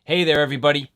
Hey there everybody,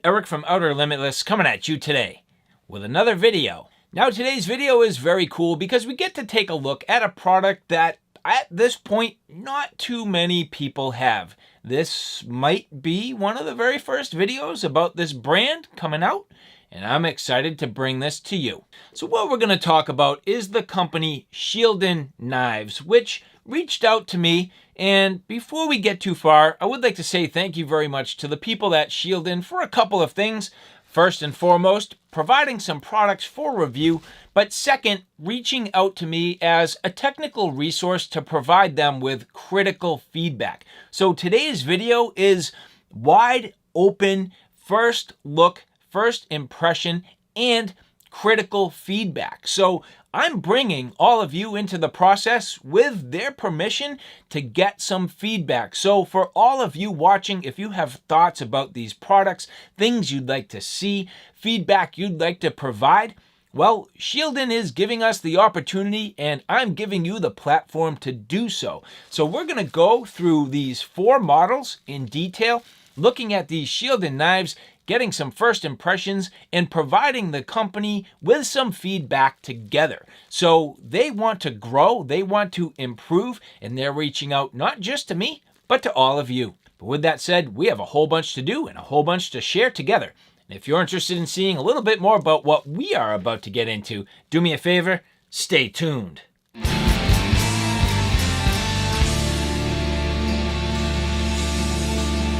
Eric from Outer Limitless coming at you today with another video. Now today's video is very cool because we get to take a look at a product that at this point not too many people have. This might be one of the very first videos about this brand coming out, and I'm excited to bring this to you. So what we're going to talk about is the company Shieldon Knives, which reached out to me. And before we get too far, I would like to say thank you very much to the people at Shieldon for a couple of things. First and foremost, providing some products for review, but second, reaching out to me as a technical resource to provide them with critical feedback. So today's video is wide open, first look, first impression, and critical feedback. So I'm bringing all of you into the process with their permission to get some feedback. So for all of you watching, if you have thoughts about these products, things you'd like to see, feedback you'd like to provide, well, Shieldon is giving us the opportunity and I'm giving you the platform to do so. So we're going to go through these 4 models in detail, looking at these Shieldon knives, getting some first impressions, and providing the company with some feedback together. So they want to grow, they want to improve, and they're reaching out not just to me, but to all of you. But with that said, we have a whole bunch to do and a whole bunch to share together. And if you're interested in seeing a little bit more about what we are about to get into, do me a favor, stay tuned.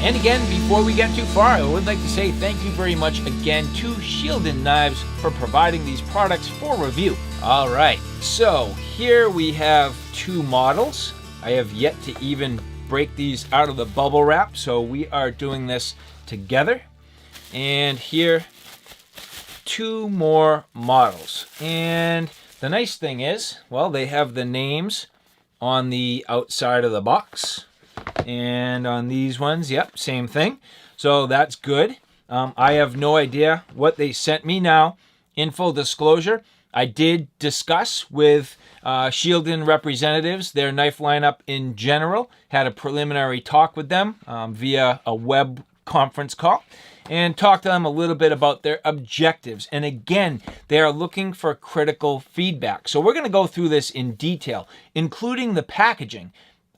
And again, before we get too far, I would like to say thank you very much again to Shieldon Knives for providing these products for review. All right, so here we have 2 models. I have yet to even break these out of the bubble wrap, so we are doing this together. And here, 2 more models. And the nice thing is, well, they have the names on the outside of the box. And on these ones, yep, same thing. So that's good. I have no idea what they sent me now. In full disclosure, I did discuss with Shieldon representatives their knife lineup in general. Had a preliminary talk with them via a web conference call and talked to them a little bit about their objectives. And again, they are looking for critical feedback. So we're going to go through this in detail, including the packaging.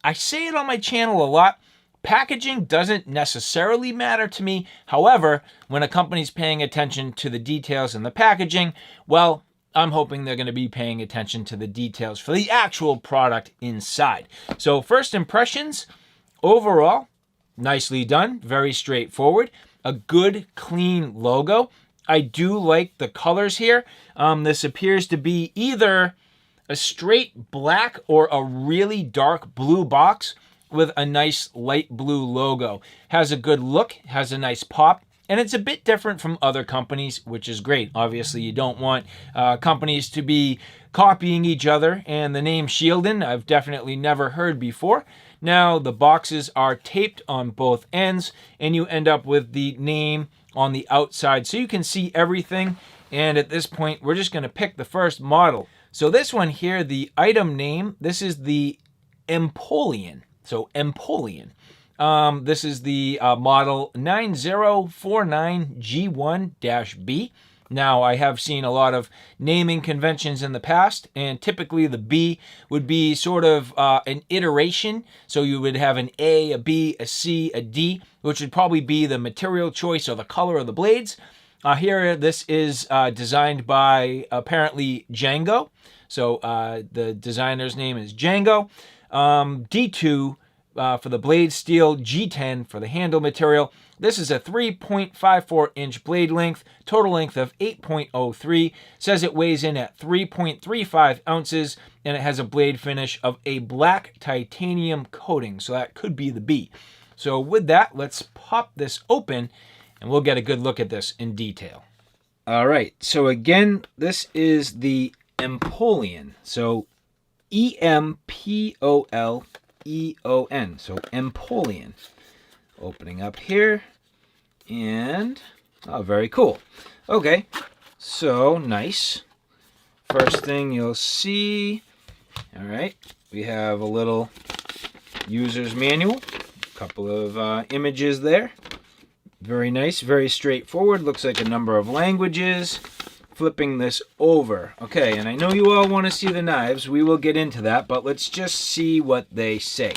I say it on my channel a lot, packaging doesn't necessarily matter to me. However, when a company's paying attention to the details in the packaging, well, I'm hoping they're going to be paying attention to the details for the actual product inside. So first impressions, overall, nicely done, very straightforward. A good, clean logo. I do like the colors here. This appears to be either a straight black or a really dark blue box with a nice light blue logo. Has a good look, has a nice pop, and it's a bit different from other companies, which is great. Obviously, you don't want companies to be copying each other, and the name Shieldon I've definitely never heard before. Now, the boxes are taped on both ends, and you end up with the name on the outside, so you can see everything. And at this point, we're just going to pick the first model. So this one here, the item name, this is the Empoleon. So Empoleon. This is the model 9049G1-B. Now, I have seen a lot of naming conventions in the past, and typically the B would be sort of an iteration. So you would have an A, a B, a C, a D, which would probably be the material choice or the color of the blades. Here, this is designed by apparently Django. So the designer's name is Django. D2 for the blade steel, G10 for the handle material. This is a 3.54 inch blade length, total length of 8.03. Says it weighs in at 3.35 ounces, and it has a blade finish of a black titanium coating. So that could be the B. So with that, let's pop this open and we'll get a good look at this in detail. All right, so again, this is the Empoleon. So E-M-P-O-L-E-O-N. So Empoleon. Opening up here. And, oh, very cool. Okay, so nice. First thing you'll see. All right, we have a little user's manual. A couple of images there. Very nice, very straightforward. Looks like a number of languages. Flipping this over. Okay, and I know you all want to see the knives. We will get into that, but let's just see what they say.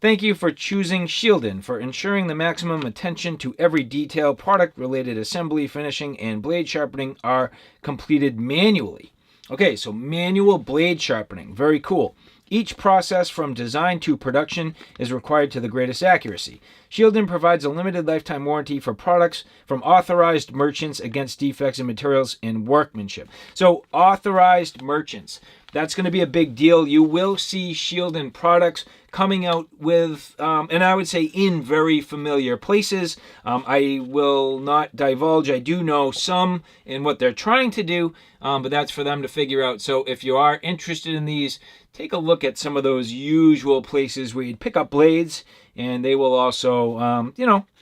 Thank you for choosing Shieldon for ensuring the maximum attention to every detail. Product-related assembly, finishing, and blade sharpening are completed manually. Okay, so manual blade sharpening. Very cool. Each process from design to production is required to the greatest accuracy. Shieldon provides a limited lifetime warranty for products from authorized merchants against defects in materials and workmanship. So authorized merchants, that's going to be a big deal. You will see Shieldon products coming out with, and I would say in very familiar places. I will not divulge. I do know some in what they're trying to do, but that's for them to figure out. So if you are interested in these, take a look at some of those usual places where you'd pick up blades, and they will also,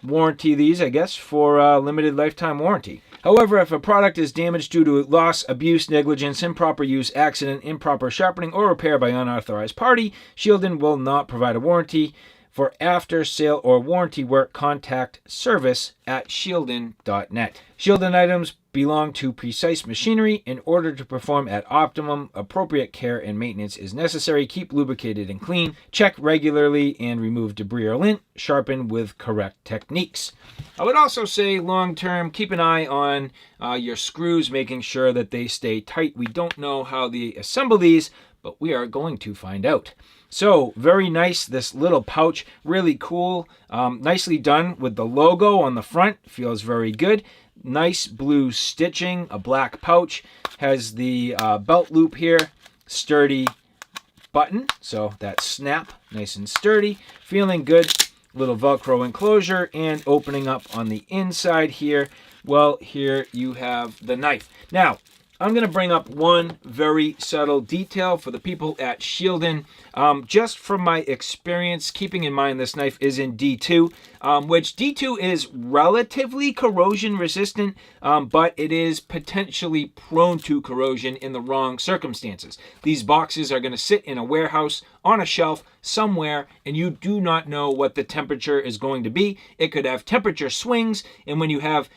warranty these, I guess, for limited lifetime warranty. However, if a product is damaged due to loss, abuse, negligence, improper use, accident, improper sharpening, or repair by unauthorized party, Shieldon will not provide a warranty. For after-sale or warranty work, contact service@shieldon.net. Shieldon items belong to precise machinery. In order to perform at optimum, appropriate care and maintenance is necessary. Keep lubricated and clean. Check regularly and remove debris or lint. Sharpen with correct techniques. I would also say long-term, keep an eye on your screws, making sure that they stay tight. We don't know how they assemble these, but we are going to find out. So, very nice, this little pouch, really cool, nicely done with the logo on the front, feels very good. Nice blue stitching, a black pouch, has the belt loop here, sturdy button, so that snap, nice and sturdy, feeling good. Little Velcro enclosure, and opening up on the inside here, well, here you have the knife. Now, I'm going to bring up one very subtle detail for the people at Shieldon. Just from my experience, keeping in mind this knife is in D2, which D2 is relatively corrosion resistant, but it is potentially prone to corrosion in the wrong circumstances. These boxes are going to sit in a warehouse on a shelf somewhere, and you do not know what the temperature is going to be. It could have temperature swings, and when you have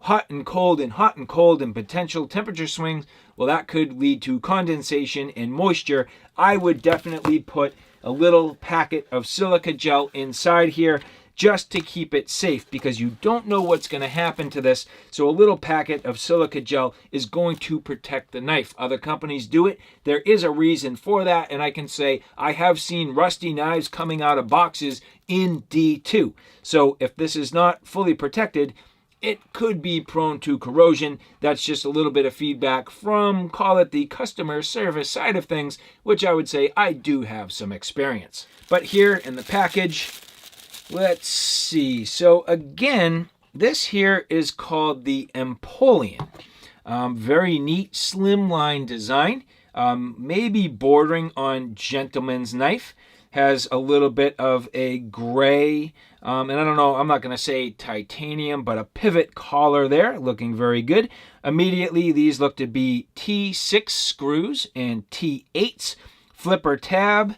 hot and cold and potential temperature swings, well, that could lead to condensation and moisture. I would definitely put a little packet of silica gel inside here just to keep it safe, because you don't know what's going to happen to this. So a little packet of silica gel is going to protect the knife. Other companies do it. There is a reason for that, and I can say I have seen rusty knives coming out of boxes in D2. So if this is not fully protected, it could be prone to corrosion. That's just a little bit of feedback from, call it the customer service side of things, which I would say I do have some experience. But here in the package, let's see. So again, this here is called the Empoleon. Very neat, slimline design, maybe bordering on gentleman's knife. Has a little bit of a gray, and I don't know, I'm not going to say titanium, but a pivot collar there, looking very good. Immediately, these look to be T6 screws and T8s. Flipper tab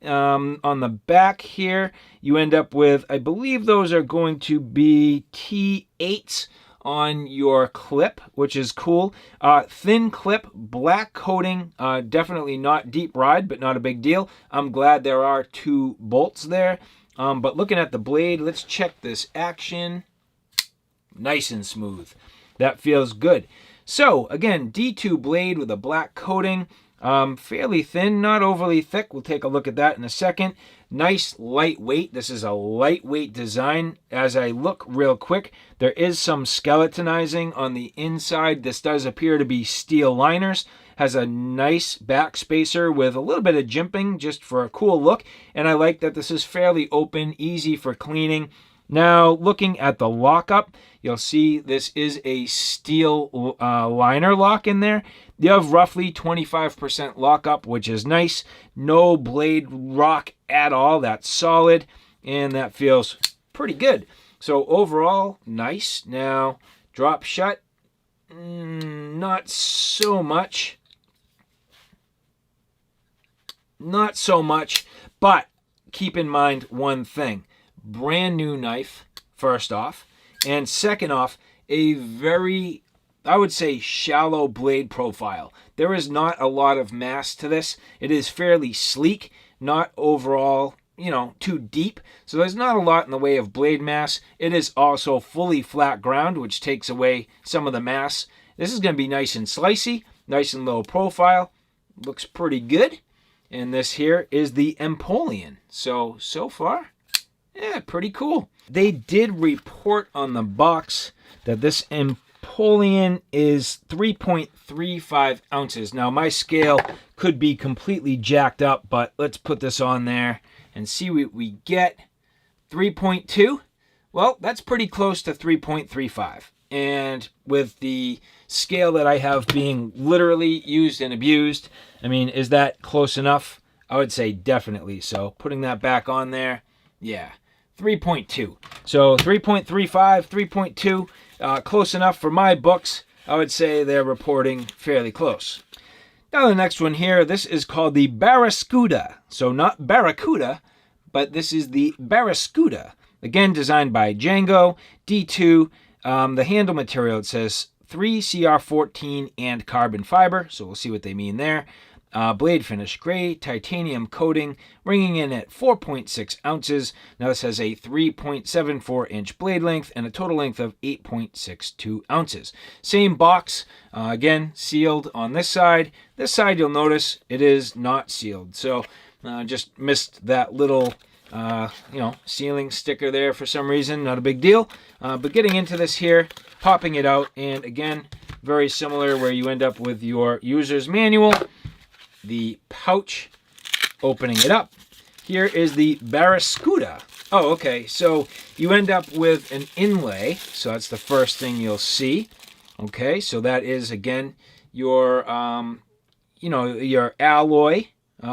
on the back here. You end up with, I believe those are going to be T8s on your clip, which is cool. Thin clip, black coating, definitely not deep ride, but not a big deal. I'm glad there are two bolts there. But looking at the blade, let's check this action. Nice and smooth. That feels good. So again, D2 blade with a black coating. Fairly thin, not overly thick. We'll take a look at that in a second. Nice lightweight. This is a lightweight design. As I look real quick, there is some skeletonizing on the inside. This does appear to be steel liners. Has a nice back spacer with a little bit of jimping just for a cool look. And I like that this is fairly open, easy for cleaning. Now, looking at the lockup, you'll see this is a steel liner lock in there. You have roughly 25% lockup, which is nice. No blade rock at all. That's solid, and that feels pretty good. So overall, nice. Now, drop shut, not so much. Not so much, but keep in mind one thing. Brand new knife, first off, And second off, a very, I would say, shallow blade profile. There is not a lot of mass to this. It is fairly sleek, not overall, too deep. So there's not a lot in the way of blade mass. It is also fully flat ground, which takes away some of the mass. This is going to be nice and slicey, nice and low profile. Looks pretty good. And this here is the Empoleon. So far, yeah, pretty cool. They did report on the box that this Empoleon is 3.35 ounces. Now, my scale could be completely jacked up, but let's put this on there and see what we get. 3.2? Well, that's pretty close to 3.35. And with the scale that I have being literally used and abused, I mean, is that close enough? I would say definitely. So putting that back on there, yeah, 3.2. So 3.35, 3.2, close enough for my books. I would say they're reporting fairly close. Now the next one here, this is called the Bariscuda. So not Barraskewda, but this is the Berescuda. Again, designed by Django, D2. The handle material, it says 3CR14 and carbon fiber. So we'll see what they mean there. Blade finish gray, titanium coating, ringing in at 4.6 ounces. Now this has a 3.74 inch blade length and a total length of 8.62 ounces. Same box, again, sealed on this side. This side, you'll notice it is not sealed. So just missed that little sealing sticker there for some reason. Not a big deal. But getting into this here, popping it out, and again, very similar where you end up with your user's manual. The pouch, opening it up. Here is the Bariscuda. Oh, okay. So you end up with an inlay. So that's the first thing you'll see. Okay, so that is again your your alloy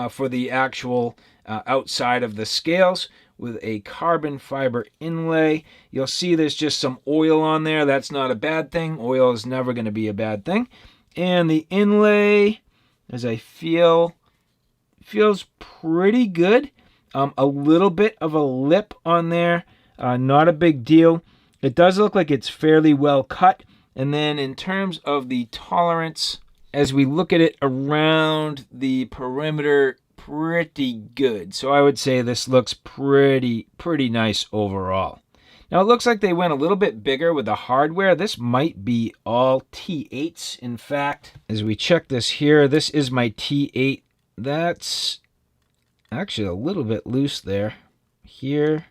for the actual outside of the scales with a carbon fiber inlay. You'll see there's just some oil on there. That's not a bad thing. Oil is never going to be a bad thing. And the inlay, as I feels pretty good. A little bit of a lip on there, not a big deal. It does look like it's fairly well cut. And then in terms of the tolerance, as we look at it around the perimeter, pretty good. So I would say this looks pretty nice overall. Now it looks like they went a little bit bigger with the hardware. This might be all T8s. In fact, as we check this here, this is my T8. That's actually a little bit loose there. Here,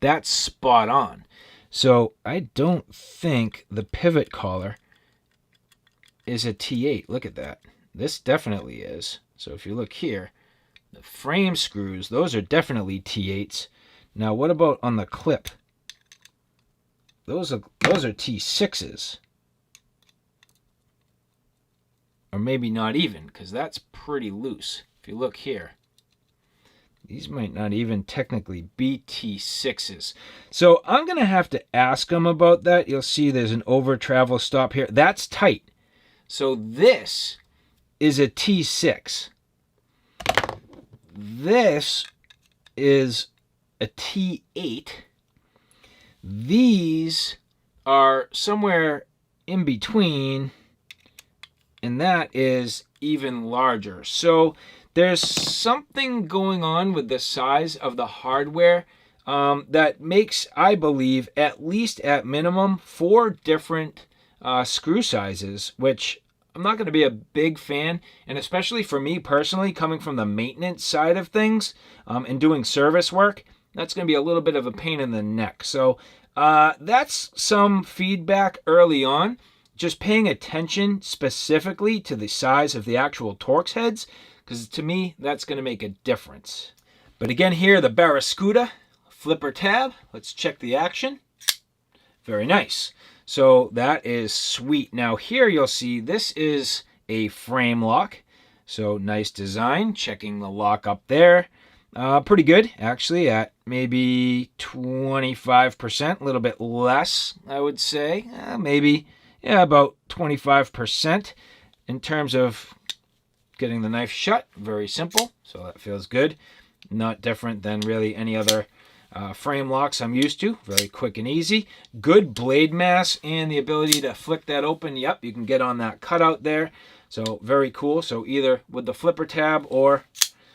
that's spot on. So I don't think the pivot collar is a T8. Look at that. This definitely is. So if you look here, the frame screws, those are definitely T8s. Now, what about on the clip? Those are T6s. Or maybe not even, because that's pretty loose. If you look here, these might not even technically be T6s. So I'm going to have to ask them about that. You'll see there's an over travel stop here. That's tight. So this is a T6. This is a T8. These are somewhere in between, and that is even larger. So there's something going on with the size of the hardware that makes, I believe, at least at minimum, 4 different screw sizes, which I'm not going to be a big fan, and especially for me personally, coming from the maintenance side of things and doing service work, that's going to be a little bit of a pain in the neck. So that's some feedback early on, just paying attention specifically to the size of the actual Torx heads, because to me, that's going to make a difference. But again here, the Bariscuda flipper tab. Let's check the action. Very nice. So that is sweet. Now here you'll see this is a frame lock. So nice design. Checking the lock up there. Pretty good, actually, at maybe 25%, a little bit less, I would say. Maybe, yeah, about 25% in terms of getting the knife shut. Very simple, so that feels good. Not different than really any other frame locks I'm used to. Very quick and easy. Good blade mass and the ability to flick that open. Yep, you can get on that cutout there. So very cool. So either with the flipper tab or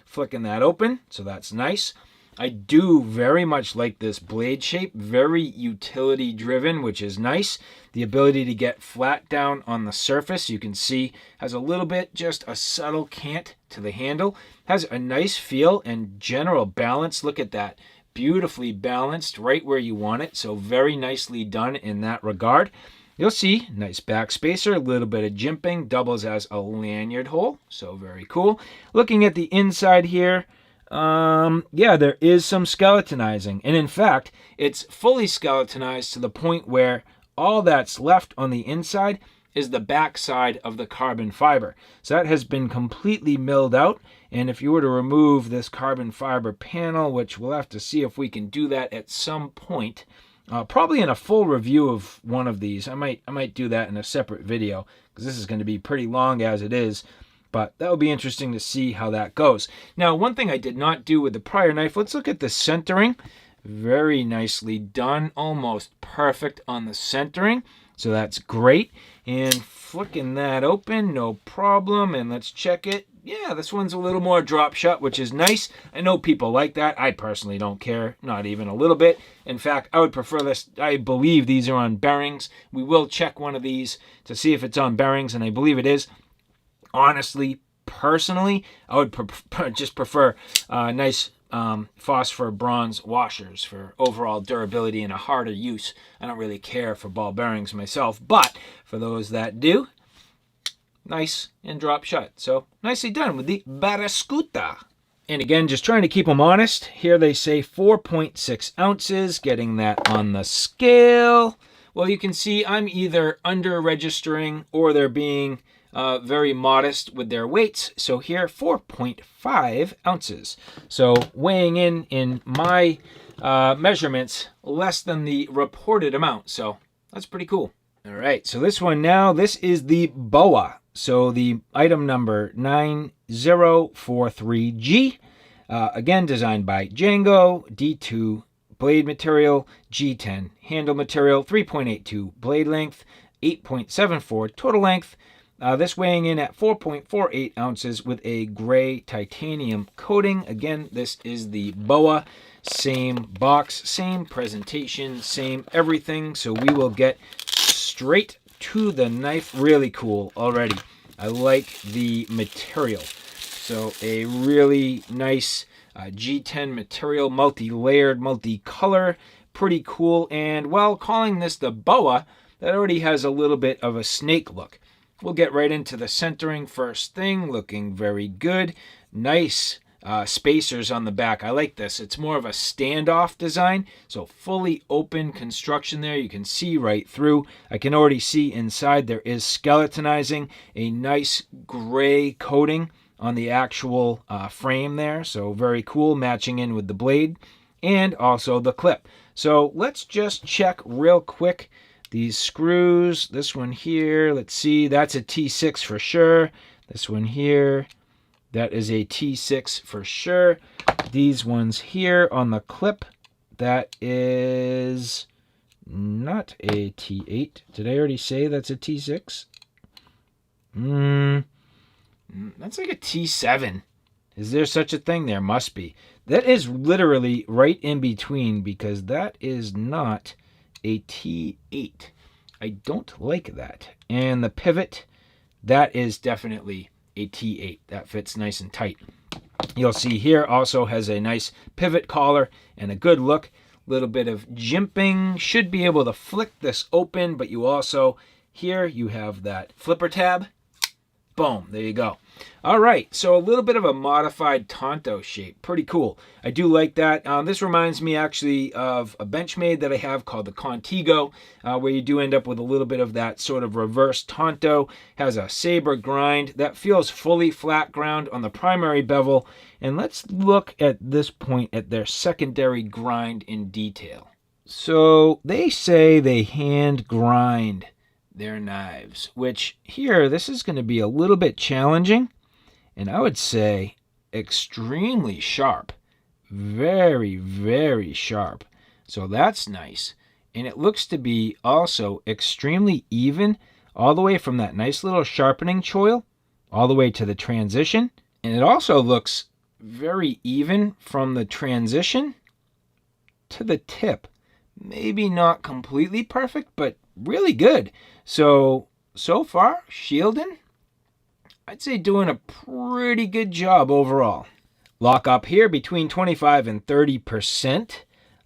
flicking that open. So that's nice. I do very much like this blade shape. Very utility driven, which is nice. The ability to get flat down on the surface, you can see, has a little bit, just a subtle cant to the handle. Has a nice feel and general balance. Look at that. Beautifully balanced right where you want it. So very nicely done in that regard. You'll see, nice back spacer, a little bit of jimping, doubles as a lanyard hole. So very cool. Looking at the inside here, yeah, there is some skeletonizing. And in fact, it's fully skeletonized to the point where all that's left on the inside is the back side of the carbon fiber. So that has been completely milled out. And if you were to remove this carbon fiber panel, which we'll have to see if we can do that at some point, probably in a full review of one of these. I might do that in a separate video because this is going to be pretty long as it is. But that would be interesting to see how that goes. Now, one thing I did not do with the prior knife, let's look at the centering. Very nicely done, almost perfect on the centering. So that's great. And flicking that open, no problem. And let's check it. Yeah, this one's a little more drop shut, which is nice. I know people like that. I personally don't care, not even a little bit. In fact, I would prefer this. I believe these are on bearings. We will check one of these to see if it's on bearings, and I believe it is. Honestly, personally, I would just prefer nice phosphor bronze washers for overall durability and a harder use. I don't really care for ball bearings myself, but for those that do, nice and drop shut. So nicely done with the Bariscuda. And again, just trying to keep them honest. Here they say 4.6 ounces, getting that on the scale. Well, you can see I'm either under registering or they're being very modest with their weights. So here, 4.5 ounces. So weighing in my measurements, less than the reported amount. So that's pretty cool. All right, so this one now, this is the BOA. So the item number 9043G. Again, designed by Django, D2 blade material, G10 handle material, 3.82 blade length, 8.74 total length. This weighing in at 4.48 ounces with a gray titanium coating. Again, this is the BOA. Same box, same presentation, same everything. So we will get straight to the knife. Really cool already. I like the material. So a really nice G10 material, multi-layered, multi-color. Pretty cool. And while calling this the BOA, that already has a little bit of a snake look. We'll get right into the centering first thing. Looking very good. Nice spacers on the back. I like this. It's more of a standoff design. So fully open construction there. You can see right through. I can already see inside there is skeletonizing. A nice gray coating on the actual frame there. So very cool, matching in with the blade and also the clip. So let's just check real quick. These screws, this one here, let's see, that's a T6 for sure. This one here, that is a T6 for sure. These ones here on the clip, that is not a T8. Did I already say that's a T6? That's like a T7. Is there such a thing? There must be. That is literally right in between because that is not a T8. I don't like that. And the pivot, that is definitely a T8. That fits nice and tight. You'll see here also has a nice pivot collar and a good look. Little bit of jimping. Should be able to flick this open, but you also, here you have that flipper tab. Boom, there you go. All right, so a little bit of a modified Tonto shape. Pretty cool. I do like that. This reminds me actually of a Benchmade that I have called the Contigo, where you do end up with a little bit of that sort of reverse Tonto. Has a saber grind that feels fully flat ground on the primary bevel. And let's look at this point at their secondary grind in detail. So they say they hand grind their knives, which here, this is going to be a little bit challenging, and I would say extremely sharp. very, very sharp. So that's nice. And it looks to be also extremely even all the way from that nice little sharpening choil all the way to the transition. And it also looks very even from the transition to the tip. Maybe not completely perfect, but really good. So far, Shieldon, I'd say doing a pretty good job overall. Lock up here between 25 and 30%.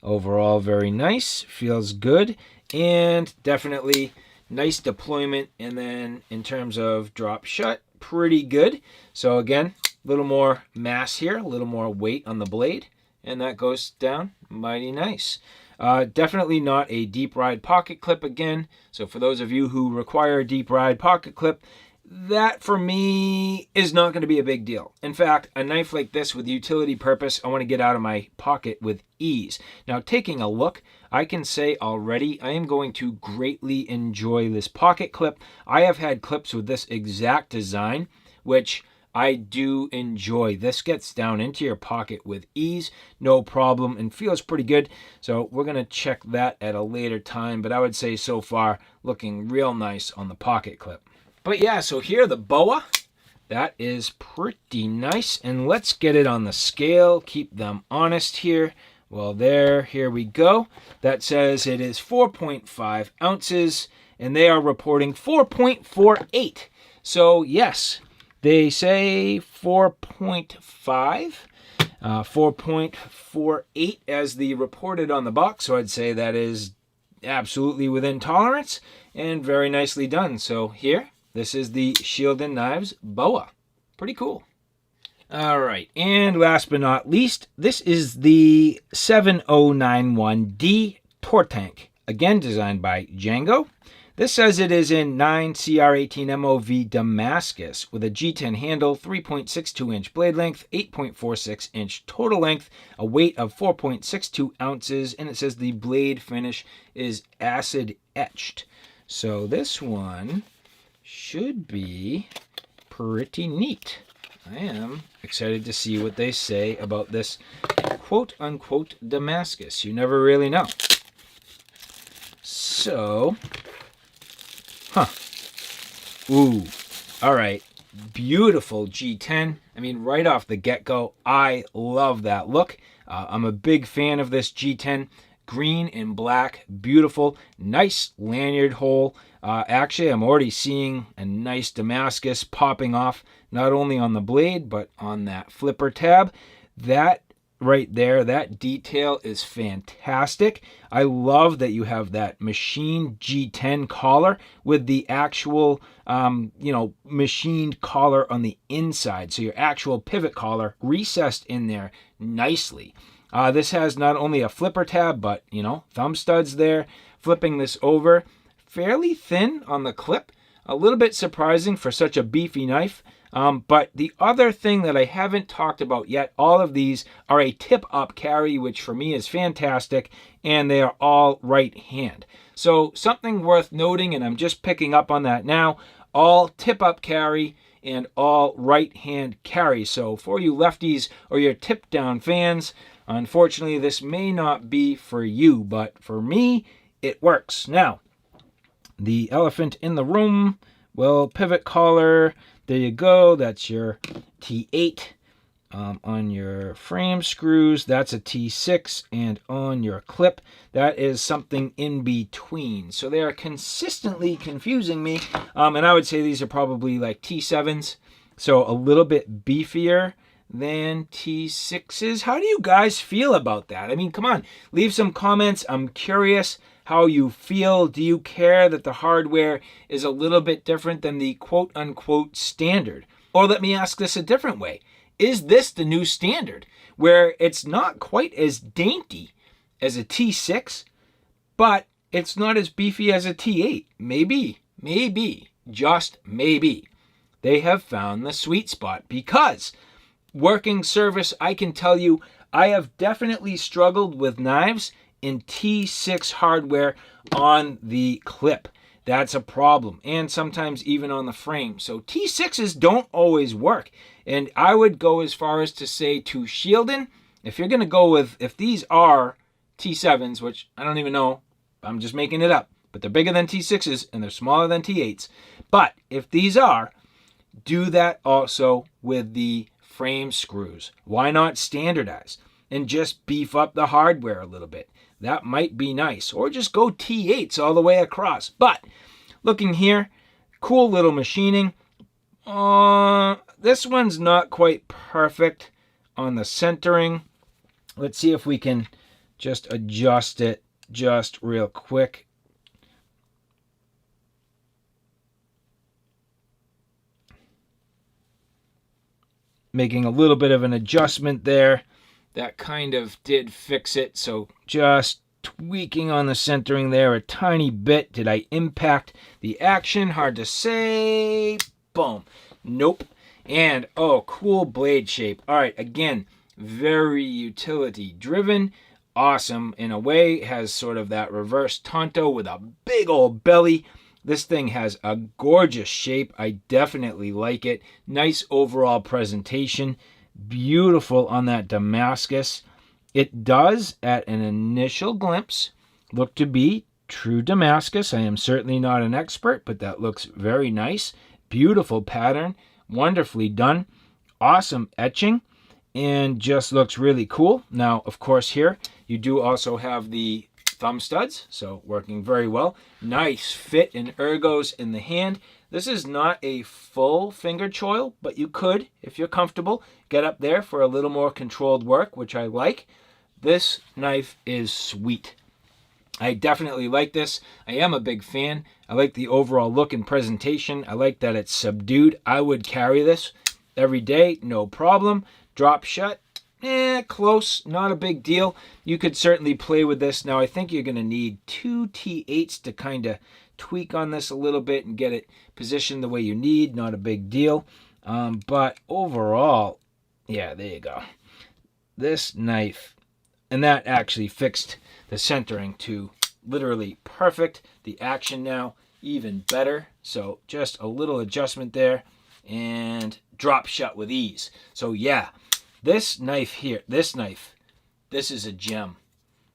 Overall, very nice. Feels good. And definitely nice deployment. And then in terms of drop shut, pretty good. So again, a little more mass here, a little more weight on the blade. And that goes down mighty nice. Definitely not a deep ride pocket clip again. So for those of you who require a deep ride pocket clip, that for me is not going to be a big deal. In fact, a knife like this with utility purpose, I want to get out of my pocket with ease. Now, taking a look, I can say already I am going to greatly enjoy this pocket clip. I have had clips with this exact design, which I do enjoy. This gets down into your pocket with ease, no problem, and feels pretty good. So we're going to check that at a later time, but I would say so far looking real nice on the pocket clip. But yeah, so here the boa, that is pretty nice. And let's get it on the scale, keep them honest here. Well, here we go. That says it is 4.5 ounces, and they are reporting 4.48. So yes, they say 4.5, 4.48 as the reported on the box. So I'd say that is absolutely within tolerance and very nicely done. So here, this is the Shieldon Knives Boa. Pretty cool. All right, and last but not least, this is the 7091D Tor Tank. Again, designed by Django. This says it is in 9CR18 MOV Damascus with a G10 handle, 3.62 inch blade length, 8.46 inch total length, a weight of 4.62 ounces, and it says the blade finish is acid etched. So this one should be pretty neat. I am excited to see what they say about this quote-unquote Damascus. You never really know. So, ooh, all right. Beautiful G10. I mean, right off the get-go, I love that look. I'm a big fan of this G10. Green and black, beautiful, nice lanyard hole. Actually, I'm already seeing a nice Damascus popping off, not only on the blade, but on that flipper tab. That right there, that detail is fantastic. I love that you have that machine G10 collar with the actual, machined collar on the inside. So your actual pivot collar recessed in there nicely. This has not only a flipper tab, but, thumb studs there. Flipping this over, fairly thin on the clip. A little bit surprising for such a beefy knife. But the other thing that I haven't talked about yet, all of these are a tip-up carry, which for me is fantastic, and they are all right hand. So something worth noting, and I'm just picking up on that now, all tip-up carry and all right hand carry. So for you lefties or your tip-down fans, unfortunately, this may not be for you, but for me, it works. Now, the elephant in the room, well, pivot collar, there you go. That's your T8. On your frame screws, that's a T6. And on your clip, that is something in between. So they are consistently confusing me. And I would say these are probably like T7s. So a little bit beefier than T6s. How do you guys feel about that? I mean, come on, leave some comments. I'm curious how you feel. Do you care that the hardware is a little bit different than the quote-unquote standard? Or let me ask this a different way. Is this the new standard, where it's not quite as dainty as a T6, but it's not as beefy as a T8? Maybe, just maybe, they have found the sweet spot, because working service, I can tell you, I have definitely struggled with knives in T6 hardware on the clip. That's a problem, and sometimes even on the frame. So T6s don't always work, and I would go as far as to say to Shieldon, if you're going to go with, if these are T7s, which I don't even know, I'm just making it up, but they're bigger than T6s and they're smaller than T8s. But if these are, do that also with the frame screws. Why not standardize and just beef up the hardware a little bit? That might be nice. Or just go T8s all the way across. But looking here, cool little machining. This one's not quite perfect on the centering. Let's see if we can just adjust it just real quick. Making a little bit of an adjustment there. That kind of did fix it. So just tweaking on the centering there a tiny bit. Did I impact the action? Hard to say. Boom. Nope. And, oh, cool blade shape. All right, again, very utility driven. Awesome. In a way, has sort of that reverse Tonto with a big old belly. This thing has a gorgeous shape. I definitely like it. Nice overall presentation. Beautiful on that Damascus. It does, at an initial glimpse, look to be true Damascus. I am certainly not an expert, but that looks very nice. Beautiful pattern. Wonderfully done. Awesome etching. And just looks really cool. Now, of course, here you do also have the thumb studs, so working very well. Nice fit and ergos in the hand. This is not a full finger choil, but you could, if you're comfortable, get up there for a little more controlled work, which I like. This knife is sweet. I definitely like this. I am a big fan. I like the overall look and presentation. I like that it's subdued. I would carry this every day, no problem. Drop shut. Close, not a big deal. You could certainly play with this. Now, I think you're going to need 2 T8s to kind of tweak on this a little bit and get it positioned the way you need. Not a big deal. But overall, yeah, there you go. This knife, and that actually fixed the centering to literally perfect. The action now, even better. So just a little adjustment there and drop shut with ease. So yeah. This knife here, this is a gem.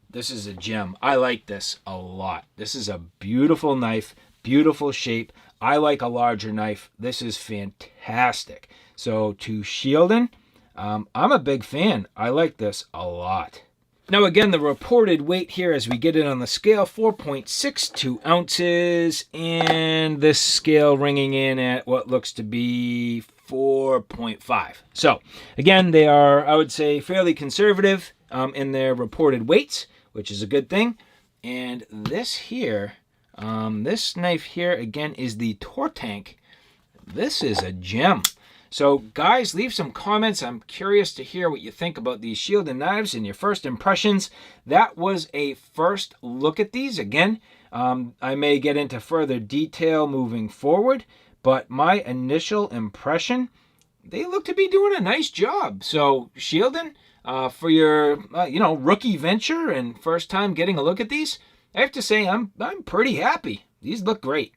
This is a gem. I like this a lot. This is a beautiful knife, beautiful shape. I like a larger knife. This is fantastic. So to Shieldon, I'm a big fan. I like this a lot. Now again, the reported weight here as we get it on the scale, 4.62 ounces. And this scale ringing in at what looks to be 4.5. So again, they are, I would say, fairly conservative in their reported weights, which is a good thing. And this here, this knife here, again, is the Tor Tank. This is a gem. So guys, leave some comments. I'm curious to hear what you think about these Shieldon knives and your first impressions. That was a first look at these. Again, I may get into further detail moving forward, but my initial impression, they look to be doing a nice job. So Shieldon, for your rookie venture and first time getting a look at these, I have to say I'm pretty happy. These look great.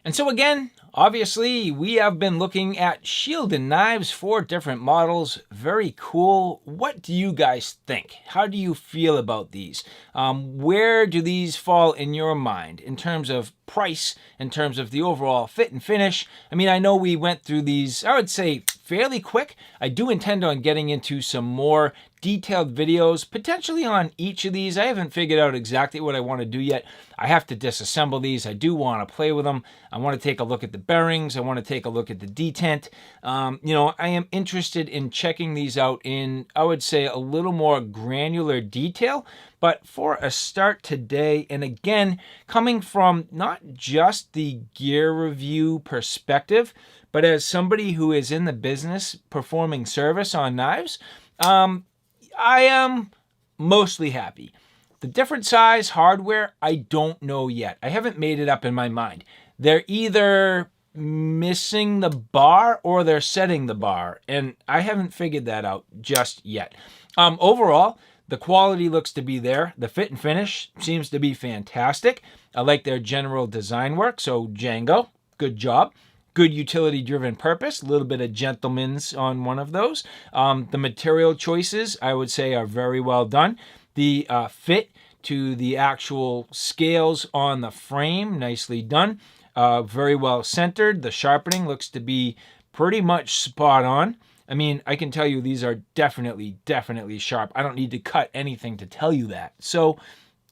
And so again, obviously, we have been looking at Shieldon knives for different models. Very cool. What do you guys think? How do you feel about these? Where do these fall in your mind in terms of price, in terms of the overall fit and finish? I mean, I know we went through these, I would say, fairly quick. I do intend on getting into some more detailed videos, potentially on each of these. I haven't figured out exactly what I want to do yet. I have to disassemble these. I do want to play with them. I want to take a look at the bearings. I want to take a look at the detent. I am interested in checking these out in, I would say, a little more granular detail. But for a start today, and again, coming from not just the gear review perspective, but as somebody who is in the business performing service on knives, I am mostly happy. The different size hardware, I don't know yet. I haven't made it up in my mind. They're either missing the bar or they're setting the bar, and I haven't figured that out just yet. Overall, the quality looks to be there. The fit and finish seems to be fantastic. I like their general design work, so Django, good job. good utility-driven purpose. A little bit of gentleman's on one of those. The material choices, I would say, are very well done. The fit to the actual scales on the frame, nicely done. Very well centered. The sharpening looks to be pretty much spot on. I mean, I can tell you these are definitely sharp. I don't need to cut anything to tell you that. So,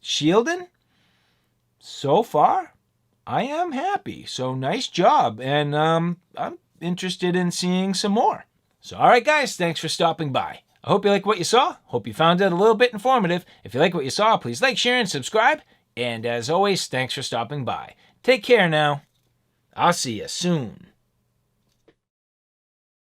Shieldon, so far, I am happy. So, nice job. And I'm interested in seeing some more. So, all right, guys, thanks for stopping by. I hope you like what you saw. Hope you found it a little bit informative. If you like what you saw, please like, share, and subscribe. And as always, thanks for stopping by. Take care now. I'll see you soon.